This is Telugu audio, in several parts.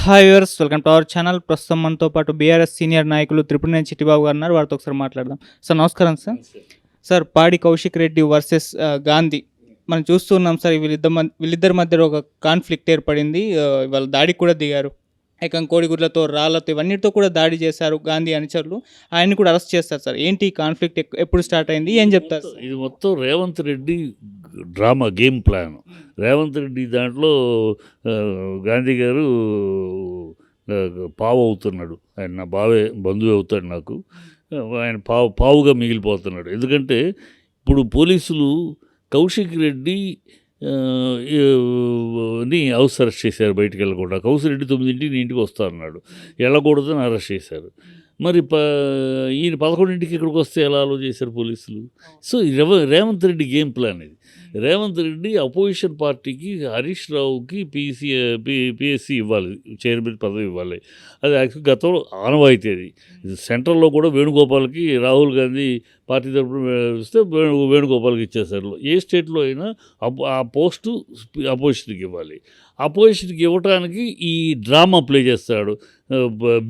Hi viewers, welcome to our channel. ప్రస్తుతం మనతో పాటు బీఆర్ఎస్ సీనియర్ నాయకులు త్రిపురనేని చిట్టిబాబు గారు ఉన్నారు. వారితో ఒకసారి మాట్లాడదాం. సార్ నమస్కారం సార్. సార్ పాడి కౌశిక్ రెడ్డి వర్సెస్ గాంధీ మనం చూస్తున్నాం సార్. వీళ్ళిద్దరి మధ్య ఒక కాన్ఫ్లిక్ట్ ఏర్పడింది. వాళ్ళ దాడికి కూడా దిగారు. ఏకం కోడిగుడ్లతో, రాళ్లతో, ఇవన్నిటితో కూడా దాడి చేశారు గాంధీ అనుచరులు. ఆయన్ని కూడా అరెస్ట్ చేస్తారు సార్. ఏంటి ఈ కాన్ఫ్లిక్ట్, ఎప్పుడు స్టార్ట్ అయింది, ఏం చెప్తారు? ఇది మొత్తం Revanth Reddy drama, game plan. Revanth Reddy దాంట్లో గాంధీ గారు పావు అవుతున్నాడు. ఆయన నా బంధువు అవుతాడు నాకు. ఆయన పావుగా మిగిలిపోతున్నాడు. ఎందుకంటే ఇప్పుడు పోలీసులు కౌశిక్ రెడ్డి ని హౌస్ అరెస్ట్ చేశారు. బయటికి వెళ్ళకుండా కౌశిక్ రెడ్డి 9ంటికి నీ ఇంటికి వస్తా అన్నాడు. వెళ్ళకూడదని అరెస్ట్ చేశారు. మరి ఈయన 11ంటికి ఇక్కడికి వస్తే ఎలా అలో చేశారు పోలీసులు? So Revanth Reddy game plan ఇది. రేవంత్ రెడ్డి అపోజిషన్ పార్టీకి హరీష్ రావుకి పిఎస్సి ఇవ్వాలి, చైర్మన్ పదవి ఇవ్వాలి. అది యాక్చువల్ గతంలో ఆనవాయితీ. అది సెంట్రల్లో కూడా వేణుగోపాల్కి రాహుల్ గాంధీ పార్టీ తరఫున ఇస్తే వేణుగోపాల్కి ఇచ్చేసారు. ఏ స్టేట్లో అయినా ఆ పోస్టు అపోజిషన్కి ఇవ్వాలి. అపోజిషన్కి ఇవ్వటానికి ఈ డ్రామా ప్లే చేస్తాడు.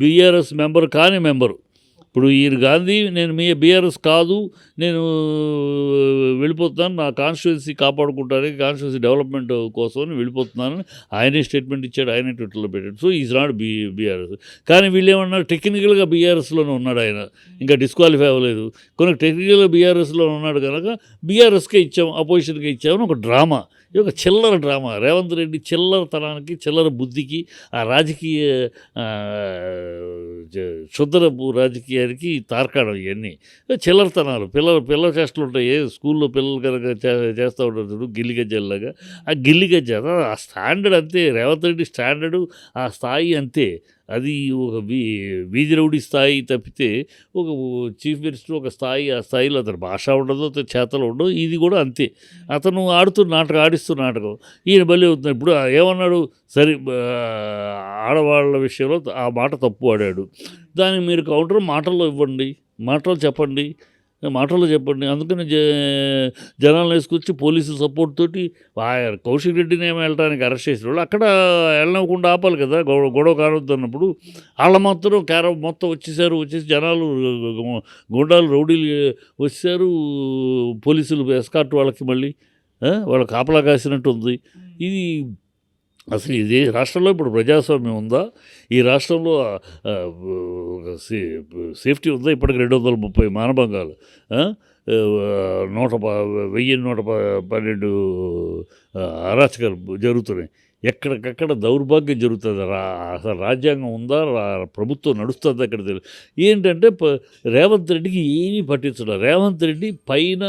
బీఆర్ఎస్ మెంబర్ కాని మెంబరు. ఇప్పుడు ఈయన గాంధీ, నేను మీ బీఆర్ఎస్ కాదు, నేను వెళ్ళిపోతున్నాను, నా కాన్స్టిట్యున్సీ కాపాడుకుంటానికి, కాన్స్టిట్యున్సీ డెవలప్మెంట్ కోసం వెళ్ళిపోతున్నానని ఆయనే స్టేట్మెంట్ ఇచ్చాడు. ఆయనే ట్విట్టర్లో పెట్టాడు. So is not BRS. కానీ వీళ్ళు ఏమన్నారు, టెక్నికల్గా బీఆర్ఎస్లోనే ఉన్నాడు ఆయన, ఇంకా డిస్క్వాలిఫై అవ్వలేదు. కొన్ని టెక్నికల్గా బీఆర్ఎస్లో ఉన్నాడు కనుక బీఆర్ఎస్కే ఇచ్చాము, అపోజిషన్కే ఇచ్చామని ఒక డ్రామా. ఇది ఒక చిల్లర డ్రామా. రేవంత్ రెడ్డి చిల్లరతనానికి, చిల్లర బుద్ధికి, ఆ రాజకీయ శుద్ధరపు రాజకీయానికి తార్కాణం ఇవన్నీ చిల్లరతనాలు. పిల్లల చేష్టలు ఉంటాయి. స్కూల్లో పిల్లలు కనుక చేస్తూ ఉంటారు గిల్లి గజ్జల్లాగా. ఆ గిల్లి గజ్జ ఆ స్టాండర్డ్ అంతే. రేవంత్ రెడ్డి స్టాండర్డు, ఆ స్థాయి అంతే. అది ఒక వీధి రౌడీ స్థాయి తప్పితే ఒక చీఫ్ మినిస్టర్ ఒక స్థాయి, ఆ స్థాయిలో అతను భాష ఉండదు, అతని చేతలు ఉండవు. ఇది కూడా అంతే. అతను ఆడిస్తూ నాటకం. ఈయన బలి అవుతున్నాడు. ఇప్పుడు ఏమన్నాడు, సరే ఆడవాళ్ళ విషయంలో ఆ మాట తప్పు ఆడాడు. దానికి మీరు కౌంటర్ మాటల్లో ఇవ్వండి, మాటలు చెప్పండి. అందుకని జనాలను వేసుకొచ్చి పోలీసుల సపోర్ట్ తోటి కౌశిక్ రెడ్డిని ఏమో వెళ్ళడానికి అరెస్ట్ చేసిన వాళ్ళు అక్కడ వెళ్ళనివ్వకుండా ఆపాలి కదా. గొడవ కానొద్దు అన్నప్పుడు వాళ్ళ మొత్తం వచ్చేసి జనాలు, గుండాలు, రౌడీలు వచ్చేసారు. పోలీసులు ఎస్కార్ట్ వాళ్ళకి మళ్ళీ వాళ్ళ కాపలా కాసినట్టు ఉంది. ఇది అసలు ఇది రాష్ట్రంలో ఇప్పుడు ప్రజాస్వామ్యం ఉందా? ఈ రాష్ట్రంలో సేఫ్టీ ఉందా? ఇప్పటికి 230 మానభంగాలు, 1112 అరాచకాలు జరుగుతున్నాయి. ఎక్కడికక్కడ దౌర్భాగ్యం జరుగుతుంది. అసలు రాజ్యాంగం ఉందా? ప్రభుత్వం నడుస్తుంది అక్కడ తెలియదు. ఏంటంటే రేవంత్ రెడ్డికి ఏమీ పట్టించడం. రేవంత్ రెడ్డి పైన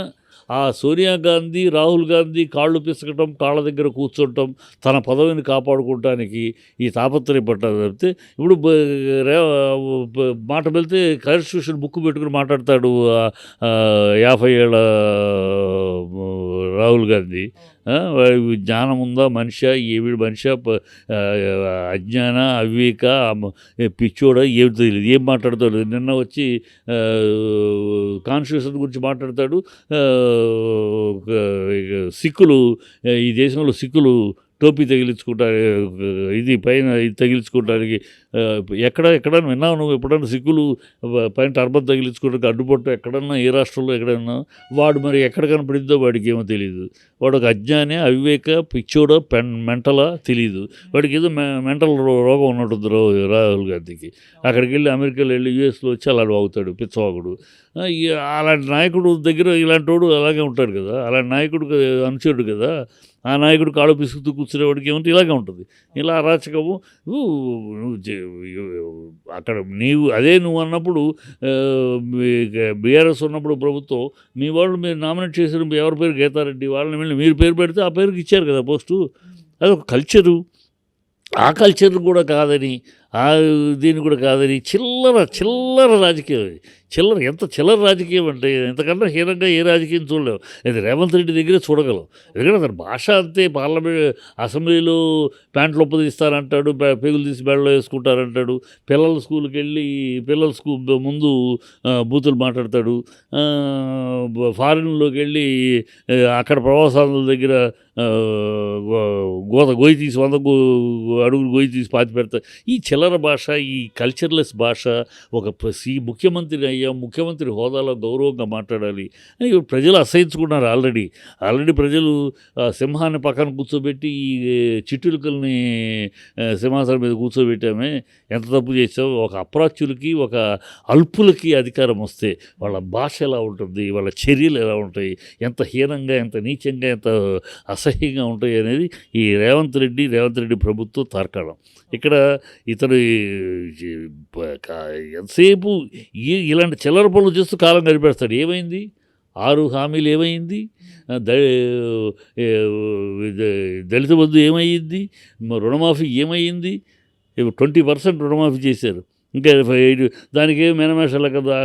ఆ సోనియా గాంధీ, రాహుల్ గాంధీ కాళ్ళు పిసకటం, కాళ్ళ దగ్గర కూర్చోటం, తన పదవిని కాపాడుకోవటానికి ఈ తాపత్రయపడ్డారు తప్పితే ఇప్పుడు మాట వెళ్తే కాన్స్టిట్యూషన్ బుక్ పెట్టుకుని మాట్లాడతాడు 50 ఏళ్ళ రాహుల్ గాంధీ. జ్ఞానం ఉందా మనిషి, ఏమిడి మనిషి, అజ్ఞాన, అవివేక, పిచ్చోడ, ఏమి తెలియదు, ఏం మాట్లాడతాడు. నిన్న వచ్చి కాన్స్టిట్యూషన్ గురించి మాట్లాడతాడు. సిక్కులు, ఈ దేశంలో సిక్కులు టోపీ తగిలించుకుంటారు, ఇది పైన ఇది తగిలించుకోవడానికి ఎక్కడన్నా విన్నావు నువ్వు ఎప్పుడన్నా? సిక్కులు పైన టర్బన్ తగిలించుకోవడానికి అడ్డుపట్టు ఎక్కడన్నా, ఏ రాష్ట్రంలో ఎక్కడన్నా? వాడు మరి ఎక్కడ కనపడిద్దో వాడికి ఏమో తెలియదు. వాడు ఒక అజ్ఞానే, అవివేక, పిచ్చోడో, మెంటలా తెలియదు. వాడికి ఏదో మెంటల్ రోగం ఉన్నట్టుంది రాహుల్ గాంధీకి. అక్కడికి వెళ్ళి అమెరికాలో వెళ్ళి యూఎస్లో వచ్చి అలాంటి వాగుతాడు, పిచ్చవాగుడు. అలాంటి నాయకుడు దగ్గర ఇలాంటి వాడు అలాగే ఉంటాడు కదా. అలాంటి నాయకుడు అనుచరుడు కదా. ఆ నాయకుడు కాళ్ళు పిసుకుతూ కూర్చునేవాడికి ఏమంటే ఇలాగే ఉంటుంది. ఇలా అరాచకము. అక్కడ నువ్వు అన్నప్పుడు బీఆర్ఎస్ ఉన్నప్పుడు ప్రభుత్వం మీ వాళ్ళు మీరు నామినేట్ చేసిన ఎవరి పేరు గీతారెడ్డి, వాళ్ళని వెళ్ళి మీరు పేరు పెడితే ఆ పేరుకి ఇచ్చారు కదా పోస్టు. అదొక కల్చరు. ఆ కల్చర్ కూడా కాదని, దీన్ని కూడా కాదని చిల్లర రాజకీయం. ఎంత చిల్లర రాజకీయం అంటే ఇంతకన్నా హీనంగా ఏ రాజకీయం చూడలేము. అది రేవంత్ రెడ్డి దగ్గరే చూడగలం. ఎందుకంటే అతని భాష అంతే. అసెంబ్లీలో ప్యాంట్లు ఒప్పదీస్తారంటాడు, పెగులు తీసి బెడలో వేసుకుంటారంటాడు, పిల్లల స్కూల్కి వెళ్ళి పిల్లల ముందు బూతులు మాట్లాడతాడు, ఫారిన్లోకి వెళ్ళి అక్కడ ప్రవాసాల దగ్గర గొయ్యి తీసి 100 అడుగులు గొయ్యి తీసి పాతి పెడతారు. ఈ చిల్లర భాష, ఈ కల్చర్లెస్ భాష, ఒక ముఖ్యమంత్రి అయ్యా, ముఖ్యమంత్రి హోదాలో గౌరవంగా మాట్లాడాలి అని ప్రజలు అసహించుకున్నారు. ఆల్రెడీ ప్రజలు సింహాన్ని పక్కన కూర్చోబెట్టి ఈ చిట్టులకల్ని సింహాసనం మీద కూర్చోబెట్టామే, ఎంత తప్పు చేసావు. ఒక అప్రాచ్యులకి, ఒక అల్పులకి అధికారం వస్తే వాళ్ళ భాష ఎలా ఉంటుంది, వాళ్ళ చర్యలు ఎలా ఉంటాయి, ఎంత హీనంగా, ఎంత నీచంగా, ఎంత అసహ్యంగా ఉంటాయి అనేది ఈ రేవంత్ రెడ్డి ప్రభుత్వం తార్కాణం. ఇక్కడ ఇతను ఎంతసేపు ఇలాంటి చిల్లర పనులు చేస్తూ కాలం గడిపేస్తాడు. ఏమైంది? 6 హామీలు ఏమైంది? దళిత బంధు ఏమైంది? రుణమాఫీ ఏమైంది? 20% రుణమాఫీ చేశారు. ఇంకా దానికి మేనమేషాల కదా,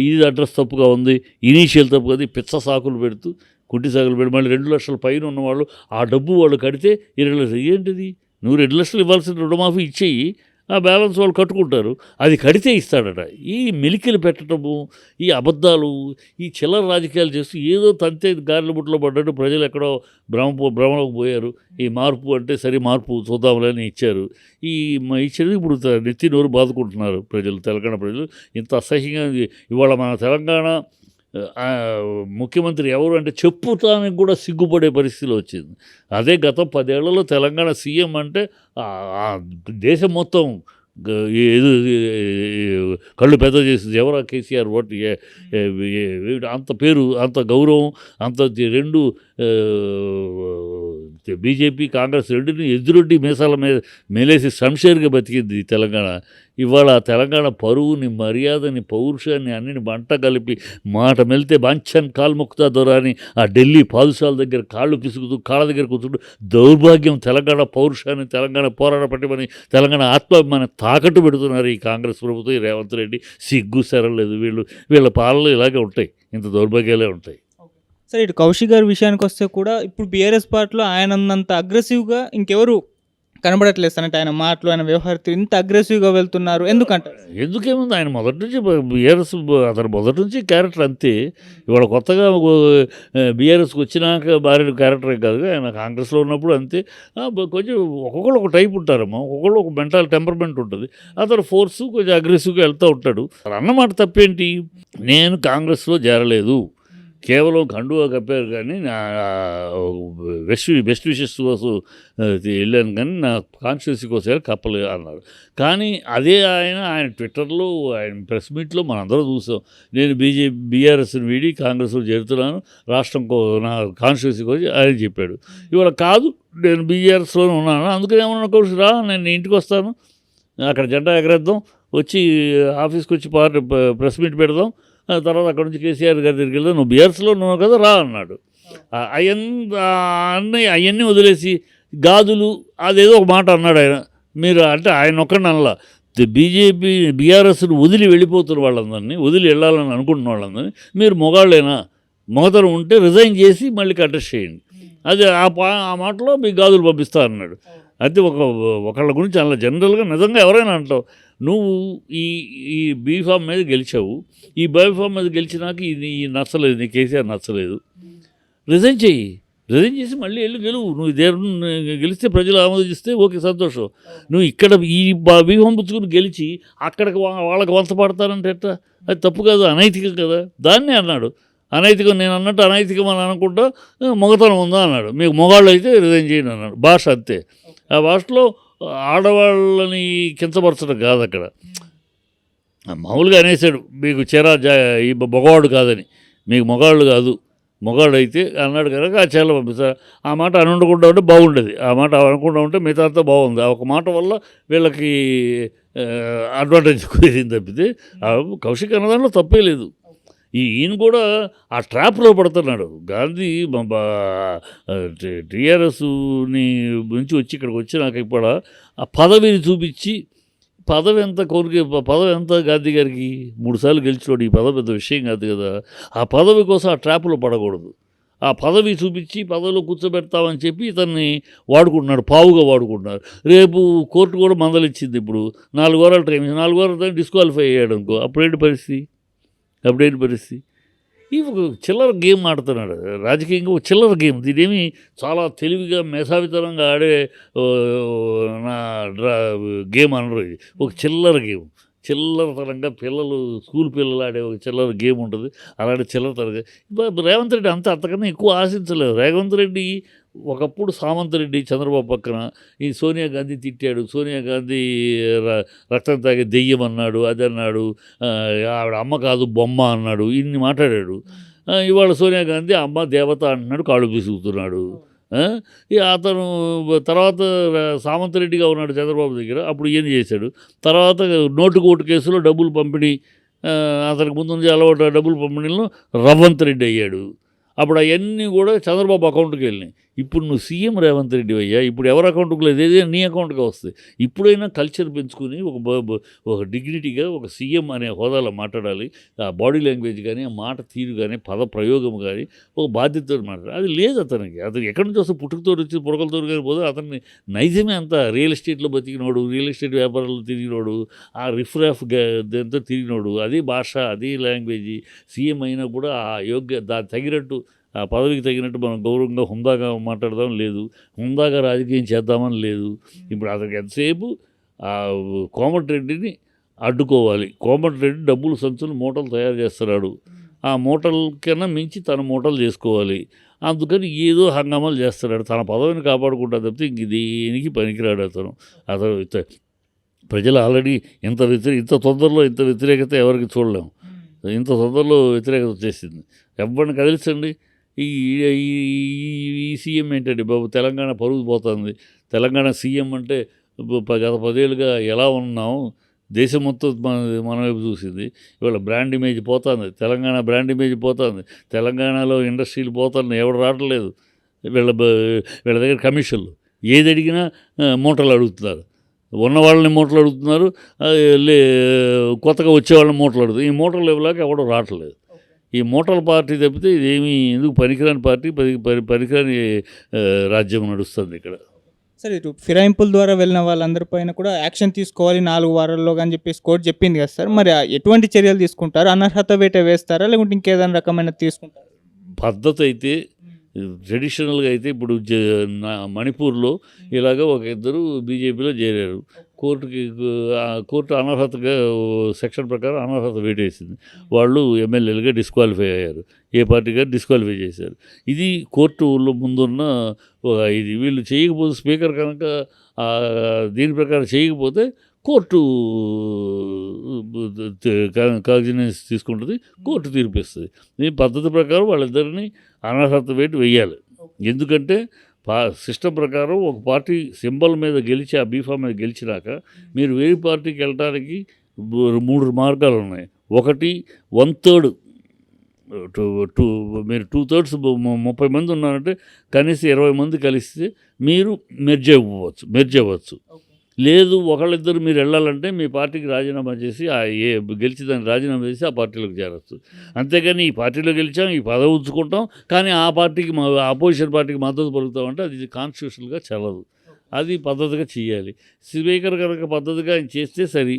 ఇది అడ్రస్ తప్పుగా ఉంది, ఇనీషియల్ తప్పు కదా, పిచ్చ సాకులు పెడుతూ, కుంటి సాకులు పెట్టి మళ్ళీ 2 లక్షల పైన ఉన్నవాళ్ళు ఆ డబ్బు వాళ్ళు కడితే 20 లక్షలు. ఏంటిది? నువ్వు 2 లక్షలు ఇవ్వాల్సిన రుణమాఫీ ఇచ్చేయి, ఆ బ్యాలెన్స్ వాళ్ళు కట్టుకుంటారు. అది కడితే ఇస్తాడట. ఈ మెలికలు పెట్టడము, ఈ అబద్ధాలు, ఈ చిల్లర రాజకీయాలు చేస్తూ ఏదో తంతే గారెల బుట్టలో పడ్డట్టు ప్రజలు ఎక్కడో భ్రమలోకి పోయారు. ఈ మార్పు అంటే సరే మార్పు చూద్దాంలని ఇచ్చారు. ఇచ్చేది ఇప్పుడు నెత్తి నోరు బాదుకుంటున్నారు ప్రజలు, తెలంగాణ ప్రజలు. ఇంత అసహ్యంగా ఇవాళ మన తెలంగాణ ముఖ్యమంత్రి ఎవరు అంటే చెప్పుతానికి కూడా సిగ్గుపడే పరిస్థితిలో వచ్చింది. అదే గత 10 ఏళ్లలో తెలంగాణ సీఎం అంటే దేశం మొత్తం కళ్ళు పెద్ద చేసింది. ఎవరా కేసీఆర్ ఓటు, అంత పేరు, అంత గౌరవం, అంత 2 బీజేపీ కాంగ్రెస్ రెండుని ఎదురొడ్డి మీసాల మీద మేలేసి సంషేర్గా బతికింది తెలంగాణ. ఇవాళ తెలంగాణ పరువుని, మర్యాదని, పౌరుషాన్ని అన్నిని మంట కలిపి మాట మెలితే బాంఛన్ కాలు మొక్కుతా దొరాని ఆ ఢిల్లీ పాదుషాల దగ్గర కాళ్ళు పిసుకుతూ కాళ్ళ దగ్గర కూర్చుంటూ దౌర్భాగ్యం తెలంగాణ పౌరుషాన్ని, తెలంగాణ పోరాట పట్టిమని, తెలంగాణ ఆత్మాభిమాన్ని తాకట్టు పెడుతున్నారు ఈ కాంగ్రెస్ ప్రభుత్వం, ఈ రేవంత్ రెడ్డి. సిగ్గు సెరలేదు. వీళ్ళ పాలనలు ఇలాగే ఉంటాయి, ఇంత దౌర్భాగ్యాలే ఉంటాయి. సరే, ఇటు కౌశిక్ గారి విషయానికి వస్తే కూడా ఇప్పుడు బీఆర్ఎస్ పార్టీలో ఆయన ఉన్నంత అగ్రెసివ్గా ఇంకెవరు కనబడట్లేదు అంటే ఆయన మాటలు, ఆయన వ్యవహారం ఇంత అగ్రెసివ్గా వెళ్తున్నారు ఎందుకంటారు? ఎందుకేముంది, ఆయన మొదటి నుంచి బీఆర్ఎస్, అతను మొదటి నుంచి క్యారెక్టర్ అంతే. ఇవాళ కొత్తగా బీఆర్ఎస్కి వచ్చినాక మారిన క్యారెక్టరే కాదు, ఆయన కాంగ్రెస్లో ఉన్నప్పుడు అంతే. కొంచెం ఒక్కొక్కళ్ళు ఒక టైప్ ఉంటారమ్మా, ఒక్కొక్కళ్ళు ఒక మెంటల్ టెంపర్మెంట్ ఉంటుంది. అతను ఫోర్సు కొంచెం అగ్రెసివ్గా వెళ్తూ ఉంటాడు. అన్నమాట తప్పేంటి? నేను కాంగ్రెస్లో చేరలేదు, కేవలం కండువా కప్పారు కానీ నా బెస్ట్ విషెస్ కోసం వెళ్ళాను, కానీ నా కాన్స్టిట్యూన్సీ కోసం కప్పలేదు అన్నారు. కానీ అదే ఆయన ట్విట్టర్లో, ఆయన ప్రెస్ మీట్లో మనందరం చూసాం. నేను బీఆర్ఎస్ని వీడి కాంగ్రెస్లో చేరుతున్నాను, రాష్ట్రం నా కాన్స్టిట్యూన్సీ కోసం ఆయన చెప్పాడు. ఇవాళ కాదు, నేను బీఆర్ఎస్లోనే ఉన్నాను, అందుకని ఏమన్నా కోర్సు రా, నేను ఇంటికి వస్తాను, అక్కడ జెండా ఎగరేద్దాం, వచ్చి ఆఫీస్కి వచ్చి ప్రెస్ మీట్ పెడదాం, తర్వాత అక్కడ నుంచి కేసీఆర్ గారి దగ్గరికి వెళ్దాం, నువ్వు బీఆర్ఎస్లో ఉన్నావు కదా రా అన్నాడు. అవన్నీ వదిలేసి గాజులు అదేదో ఒక మాట అన్నాడు ఆయన. మీరు అంటే ఆయన ఒక్కడిని అనలా, బీఆర్ఎస్ను వదిలి వెళ్ళిపోతున్న వాళ్ళందరినీ, వదిలి వెళ్ళాలని అనుకుంటున్న వాళ్ళందరినీ, మీరు మొగాళ్ళైనా, మొగతనం ఉంటే రిజైన్ చేసి మళ్ళీ కంటెస్ట్ చేయండి, అది ఆ మాటలో మీకు గాజులు పంపిస్తా అన్నాడు. అయితే ఒకళ్ళ గురించి అలా జనరల్గా నిజంగా ఎవరైనా అంటావు, నువ్వు ఈ బీఫామ్ మీద గెలిచావు, ఈ బీఫామ్ మీద గెలిచినాక ఇది నచ్చలేదు, నీ కేసీఆర్ నచ్చలేదు, రిజైన్ చేయి, రిజైన్ చేసి మళ్ళీ వెళ్ళి గెలువు. నువ్వు గెలిస్తే ప్రజలు ఆమోదిస్తే ఓకే, సంతోషం. నువ్వు ఇక్కడ ఈ బీఫామ్ పుచ్చుకుని గెలిచి అక్కడికి వాళ్ళకి వంచపడతారంటే ఎట్లా? అది తప్పు కాదు, అనైతికం కదా. దాన్నే అన్నాడు, అనైతికం. నేను అన్నట్టు అనైతికం అని అనుకుంటా, మొగతనం ఉందా అన్నాడు. మీకు మొగాళ్ళు అయితే రిజైన్ చేయండి అన్నాడు. భాష అంతే. ఆ భాషలో ఆడవాళ్ళని కించపరచడం కాదు, అక్కడ మామూలుగా అనేసాడు, మీకు ఈ మగవాడు కాదని, మీకు మొగాళ్ళు కాదు, మొగాడు అయితే అన్నాడు కనుక ఆ చీరలు పంపిస్తారు. ఆ మాట అనుకుంటా ఉంటే బాగుండేది, ఆ మాట అనుకుంటా ఉంటే మిగతా అంతా బాగుంది. ఆ ఒక మాట వల్ల వీళ్ళకి అడ్వాంటేజ్ కుదిరింది తప్పితే కౌశిక్ అన్నదానిలో తప్పే లేదు. ఈయన కూడా ఆ ట్రాప్లో పడుతున్నాడు. గాంధీ టీఆర్ఎస్ని నుంచి వచ్చి ఇక్కడికి వచ్చి నాకు ఇప్పుడు ఆ పదవిని చూపించి పదవి ఎంత కోరిక, పదవి ఎంత గాంధీ గారికి 3 సార్లు గెలిచినోడు, ఈ పదవి పెద్ద విషయం కాదు కదా. ఆ పదవి కోసం ఆ ట్రాప్లో పడకూడదు. ఆ పదవి చూపించి పదవిలో కూర్చోబెడతామని చెప్పి ఇతన్ని వాడుకుంటున్నాడు, పావుగా వాడుకుంటున్నారు. రేపు కోర్టు కూడా మందలిచ్చింది. ఇప్పుడు 4 వారాలు టైం, 4 వారాలు డిస్క్వాలిఫై అయ్యాడు అనుకో, అప్పుడేంటి పరిస్థితి. ఈ ఒక చిల్లర గేమ్ ఆడుతున్నాడు రాజకీయంగా, ఒక చిల్లర గేమ్. దీనేమి చాలా తెలివిగా మేధావితనంగా ఆడే ఓ, నా గేమ్ అనరు. ఇది ఒక చిల్లర గేమ్. చిల్లరతనంగా పిల్లలు, స్కూల్ పిల్లలు ఆడే ఒక చిల్లర గేమ్ ఉంటుంది. అలాంటి చిల్లరతనంగా రేవంత్ రెడ్డి అంతకన్నా ఎక్కువ ఆశించలేదు. రేవంత్ రెడ్డి ఒకప్పుడు సామంత్ రెడ్డి చంద్రబాబు పక్కన ఈ సోనియా గాంధీ తిట్టాడు. సోనియా గాంధీ రక్తం తాగే దెయ్యం అన్నాడు, అది అన్నాడు, ఆవిడ అమ్మ కాదు బొమ్మ అన్నాడు, ఇన్ని మాట్లాడాడు. ఇవాళ సోనియా గాంధీ అమ్మ దేవత అంటున్నాడు, కాళ్ళు పిసుకుతున్నాడు. అతను తర్వాత సామంత్ రెడ్డిగా ఉన్నాడు చంద్రబాబు దగ్గర, అప్పుడు ఏం చేశాడు. తర్వాత నోటుకోటు కేసులో డబ్బులు పంపిణీ, అతనికి ముందు నుంచి అలవాటు డబ్బులు పంపిణీలో రవంత్ రెడ్డి అయ్యాడు. అప్పుడు అవన్నీ కూడా చంద్రబాబు అకౌంట్కి వెళ్ళినాయి. ఇప్పుడు నువ్వు సీఎం రేవంత్ రెడ్డి అయ్యా, ఇప్పుడు ఎవరి అకౌంట్కి లేదు, ఏదైనా నీ అకౌంట్కి వస్తాయి. ఇప్పుడైనా కల్చర్ పెంచుకుని ఒక డిగ్నిటీగా ఒక సీఎం అనే హోదాలో మాట్లాడాలి. ఆ బాడీ లాంగ్వేజ్ కానీ, ఆ మాట తీరు కానీ, పద ప్రయోగం కానీ ఒక బాధ్యతతో మాట్లాడాలి. అది లేదు అతనికి. అతను ఎక్కడి నుంచి వస్తే పుట్టుకతో వచ్చి పుడకలతో కానీ పోతే అతన్ని నైజమే అంతా. రియల్ ఎస్టేట్లో బతికినోడు, రియల్ ఎస్టేట్ వ్యాపారాలు తిరిగినోడు, ఆ రిఫ్రాఫ్ దాంతో తిరిగినోడు, అదే భాష, అదే లాంగ్వేజ్. సీఎం అయినా కూడా ఆ యోగ్య దానికి తగినట్టు, ఆ పదవికి తగినట్టు మనం గౌరవంగా హుందాగా మాట్లాడదాం లేదు, హుందాగా రాజకీయం చేద్దామని లేదు. ఇప్పుడు అతనికి ఎంతసేపు ఆ కోమటిరెడ్డిని అడ్డుకోవాలి. కోమటిరెడ్డి డబ్బులు సంచులు మూటలు తయారు చేస్తున్నాడు. ఆ మూటల కన్నా మించి తన మూటలు చేసుకోవాలి. అందుకని ఏదో హంగామాలు చేస్తున్నాడు. తన పదవిని కాపాడుకుంటా తప్పితే ఇంక దేనికి పనికిరాడు అతను. ప్రజలు ఆల్రెడీ ఇంత తొందరలో ఇంత వ్యతిరేకత ఎవరికి చూడలేము. ఇంత తొందరలో వ్యతిరేకత వచ్చేసింది. ఎవరిని కదిలించండి. ఈ సీఎం ఏంటండి బాబు, తెలంగాణ పరుగు పోతుంది. తెలంగాణ సీఎం అంటే గత 10 ఏళ్ళుగా ఎలా ఉన్నాం, దేశం మొత్తం మన వైపు చూసింది. ఇవాళ బ్రాండ్ ఇమేజ్ పోతుంది, తెలంగాణ బ్రాండ్ ఇమేజ్ పోతుంది. తెలంగాణలో ఇండస్ట్రీలు పోతుంది, ఎవడు రావట్లేదు. వీళ్ళ దగ్గర కమిషన్లు ఏది అడిగినా మూటలు అడుగుతున్నారు. ఉన్న వాళ్ళని మూటలు అడుగుతున్నారు, కొత్తగా వచ్చేవాళ్ళని మూటలు అడుగుతారు. ఈ మూటలు ఇవ్వలేక ఎవడో రావట్లేదు. ఈ మూటల పార్టీ తప్పితే ఇదేమీ ఎందుకు పనికిరాని పార్టీ, పనికిరాని రాజ్యం నడుస్తుంది ఇక్కడ. సరే, ఇటు ఫిరాయింపుల ద్వారా వెళ్ళిన వాళ్ళందరి పైన కూడా యాక్షన్ తీసుకోవాలి 4 వారాల్లో అని చెప్పేసి కోర్టు చెప్పింది కదా సార్. మరి ఎటువంటి చర్యలు తీసుకుంటారు? అనర్హత వేట వేస్తారా, లేకుంటే ఇంకేదైనా రకమైన తీసుకుంటారా? పద్ధతి అయితే ట్రెడిషనల్గా అయితే ఇప్పుడు మణిపూర్లో ఇలాగ ఒక ఇద్దరు బీజేపీలో చేరారు. కోర్టు అనర్హతగా సెక్షన్ ప్రకారం అనర్హత వేటేసింది. వాళ్ళు ఎమ్మెల్యేలుగా డిస్క్వాలిఫై అయ్యారు. ఏ పార్టీ గారు డిస్క్వాలిఫై చేశారు. ఇది కోర్టులో ముందున్న ఇది. వీళ్ళు చేయకపోతే, స్పీకర్ కనుక దీని ప్రకారం చేయకపోతే కోర్టు కాగ్నిజెన్స్ తీసుకుంటుంది, కోర్టు తీర్పిస్తుంది. ఈ పద్ధతి ప్రకారం వాళ్ళిద్దరిని అనర్హత వేటు వేయాలి. ఎందుకంటే సిస్టమ్ ప్రకారం ఒక పార్టీ సింబల్ మీద గెలిచి, ఆ బీఫామ్ మీద గెలిచినాక మీరు వేరే పార్టీకి వెళ్ళడానికి 3 మార్గాలు ఉన్నాయి. ఒకటి 1/3 మీరు 2/3 30 మంది ఉన్నారంటే కనీసం 20 మంది కలిస్తే మీరు మెర్జ్ అవ్వచ్చు. లేదు, ఒకళ్ళిద్దరు మీరు వెళ్ళాలంటే మీ పార్టీకి రాజీనామా చేసి గెలిచిదాన్ని రాజీనామా చేసి ఆ పార్టీలోకి చేరచ్చు. అంతేగాని ఈ పార్టీలో గెలిచాం, ఈ పదవి ఉంచుకుంటాం, కానీ ఆ పార్టీకి అపోజిషన్ పార్టీకి మద్దతు పలుకుతామంటే అది కాన్స్టిట్యూషనల్గా చెల్లదు. అది పద్ధతిగా చేయాలి. స్పీకర్ కనుక పద్ధతిగా ఆయన చేస్తే సరి.